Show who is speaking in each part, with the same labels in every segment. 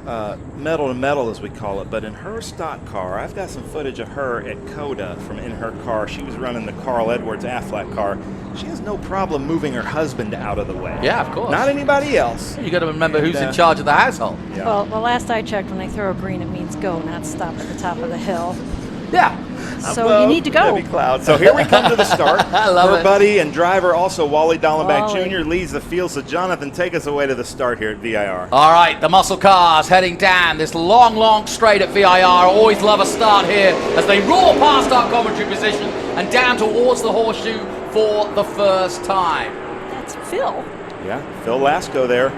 Speaker 1: metal to metal, as we call it, but in her stock car, I've got some footage of her at CODA from in her car. She was running the Carl Edwards Affleck car. She has no problem moving her husband out of the way.
Speaker 2: Yeah, of course.
Speaker 1: Not anybody else.
Speaker 2: You got to remember who's in charge of the household.
Speaker 1: Yeah.
Speaker 3: Well, the last I checked, when they throw a green, it means go, not stop at the top of the hill.
Speaker 2: Yeah.
Speaker 3: So you need to go.
Speaker 1: Debbie Cloud. So here we come to the start.
Speaker 2: I love
Speaker 1: her
Speaker 2: it.
Speaker 1: buddy and driver, also Wally Dallenbach
Speaker 3: Wally.
Speaker 1: Jr., leads the field. So Jonathan, take us away to the start here at VIR.
Speaker 2: All right, the muscle cars heading down this long, long straight at VIR. Always love a start here as they roar past our commentary position and down towards the horseshoe for the first time.
Speaker 3: That's Phil.
Speaker 1: Yeah, Phil Lasco there.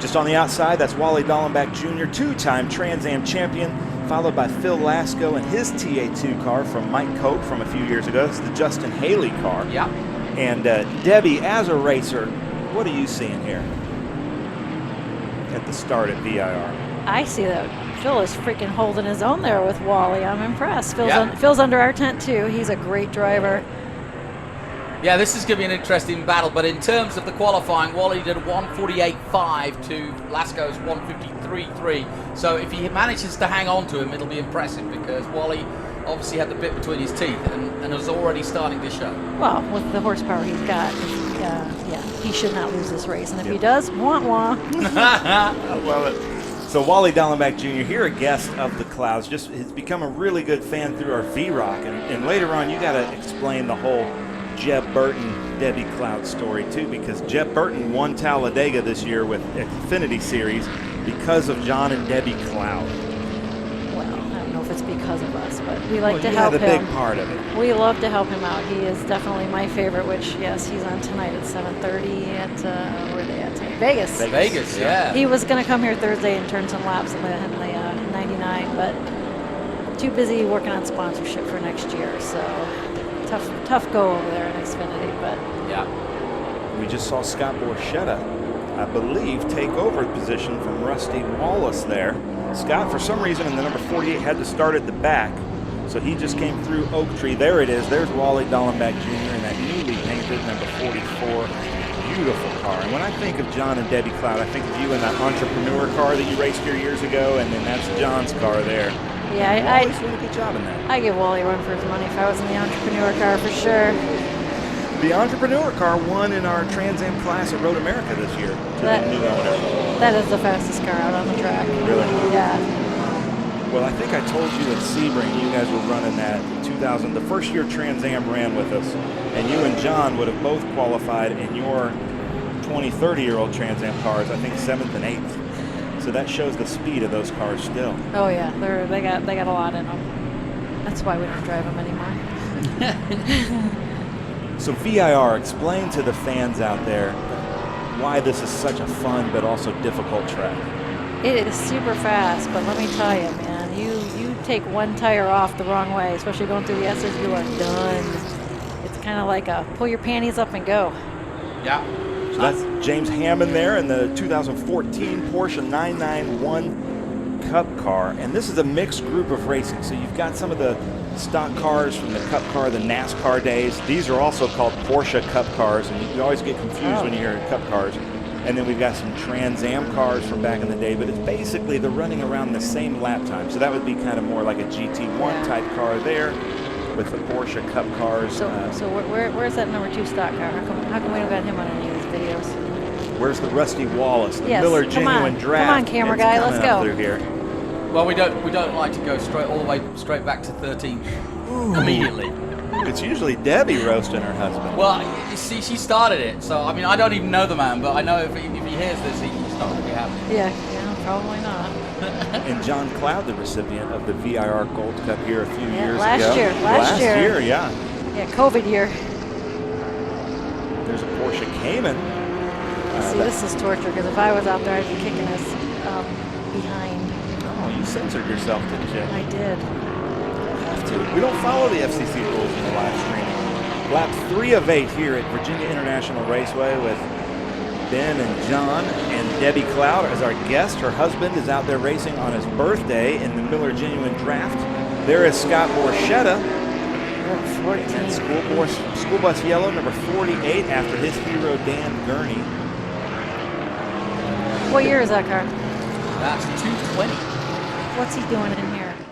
Speaker 1: Just on the outside, that's Wally Dallenbach Jr., two-time Trans Am champion, followed by Phil Lasco and his TA2 car from Mike Cope from a few years ago. It's the Justin Haley car.
Speaker 2: Yeah.
Speaker 1: And Debbie, as a racer, what are you seeing here at the start at VIR?
Speaker 3: I see that Phil is freaking holding his own there with Wally. I'm impressed.
Speaker 2: Yeah.
Speaker 3: Phil's under our tent, too. He's a great driver.
Speaker 2: Yeah, this is going to be an interesting battle, but in terms of the qualifying, Wally did 148.5 to Lasco's 153.3. So if he manages to hang on to him, it'll be impressive because Wally obviously had the bit between his teeth and is already starting to show.
Speaker 3: Well, with the horsepower he's got, yeah, he should not lose this race. And if he does, wah-wah.
Speaker 1: I love it. So Wally Dallenbach Jr., here a guest of the Clouds, just has become a really good fan through our V-Rock. And later on, you got to explain the whole Jeb Burton, Debbie Cloud story too, because Jeb Burton won Talladega this year with Xfinity Series because of John and Debbie Cloud.
Speaker 3: Well, I don't know if it's because of us, but we like to
Speaker 1: you
Speaker 3: help
Speaker 1: had a
Speaker 3: him.
Speaker 1: big part of it.
Speaker 3: We love to help him out. He is definitely my favorite, which, yes, he's on tonight at 7:30 at, where are they at tonight? Vegas.
Speaker 2: Vegas, yeah.
Speaker 3: He was going to come here Thursday and turn some laps in the 99, but too busy working on sponsorship for next year, so tough go over there in Xfinity, but
Speaker 2: Yeah.
Speaker 1: We just saw Scott Borchetta, I believe, take over the position from Rusty Wallace there. Scott, for some reason, in the number 48, had to start at the back, so he just came through Oak Tree. There it is. There's Wally Dallenbach Jr. in that newly painted number 44. Beautiful car. And when I think of John and Debbie Cloud, I think of you in that entrepreneur car that you raced here years ago, and then that's John's car there.
Speaker 3: yeah,
Speaker 1: Wally's doing a good job in that.
Speaker 3: I give Wally a run for his money if I was in the entrepreneur car for sure.
Speaker 1: The entrepreneur car won in our Trans Am class at Road America this year to the new owner.
Speaker 3: That is the fastest car out on the track.
Speaker 1: Really?
Speaker 3: Yeah.
Speaker 1: Well, I think I told you at Sebring you guys were running that 2000, the first year Trans Am ran with us, and you and John would have both qualified in your 20, 30-year-old Trans Am cars, I think 7th and 8th. So that shows the speed of those cars still.
Speaker 3: Oh yeah, they got a lot in them. That's why we don't drive them anymore.
Speaker 1: So VIR, explain to the fans out there why this is such a fun but also difficult track.
Speaker 3: It is super fast, but let me tell you, man, you take one tire off the wrong way, especially going through the S's, you are done. It's kind of like a pull your panties up and go.
Speaker 2: Yeah.
Speaker 1: So that's James Hammond there in the 2014 Porsche 991 Cup car. And this is a mixed group of racing. So you've got some of the stock cars from the Cup car, the NASCAR days. These are also called Porsche Cup cars, and you always get confused when you hear Cup cars. And then we've got some Trans Am cars from back in the day, but it's basically they're running around the same lap time. So that would be kind of more like a GT1 type car there with the Porsche Cup cars.
Speaker 3: So where's that number 2 stock car? How come we don't got him on any of these videos?
Speaker 1: Where's the Rusty Wallace, the
Speaker 3: Yes,
Speaker 1: Miller
Speaker 3: come
Speaker 1: Genuine
Speaker 3: on.
Speaker 1: Draft?
Speaker 3: Come on, camera
Speaker 1: It's
Speaker 3: guy,
Speaker 1: coming
Speaker 3: let's
Speaker 1: up
Speaker 3: go.
Speaker 1: through here.
Speaker 2: Well, we don't like to go all the way straight back to 13 immediately.
Speaker 1: It's usually Debbie roasting her husband.
Speaker 2: Well, you see, she started it, so I mean, I don't even know the man, but I know if he hears this, he's not going to be happy.
Speaker 3: Yeah, probably not.
Speaker 1: And John Cloud, the recipient of the VIR Gold Cup here a few years
Speaker 3: last
Speaker 1: ago.
Speaker 3: year, last year.
Speaker 1: Yeah.
Speaker 3: Yeah, COVID year.
Speaker 1: There's a Porsche Cayman.
Speaker 3: See, this is torture, because if I was out there, I'd be kicking us behind.
Speaker 1: Oh, you censored yourself, didn't you?
Speaker 3: I did.
Speaker 1: Have to. We don't follow the FCC rules in the live streaming. Lap 3 of 8 here at Virginia International Raceway with Ben and John and Debbie Cloud as our guest. Her husband is out there racing on his birthday in the Miller Genuine Draft. There is Scott Borchetta.
Speaker 3: Number 14.
Speaker 1: And school bus yellow, number 48, after his hero Dan Gurney.
Speaker 3: What year is that car?
Speaker 2: That's 120.
Speaker 3: What's he doing in here?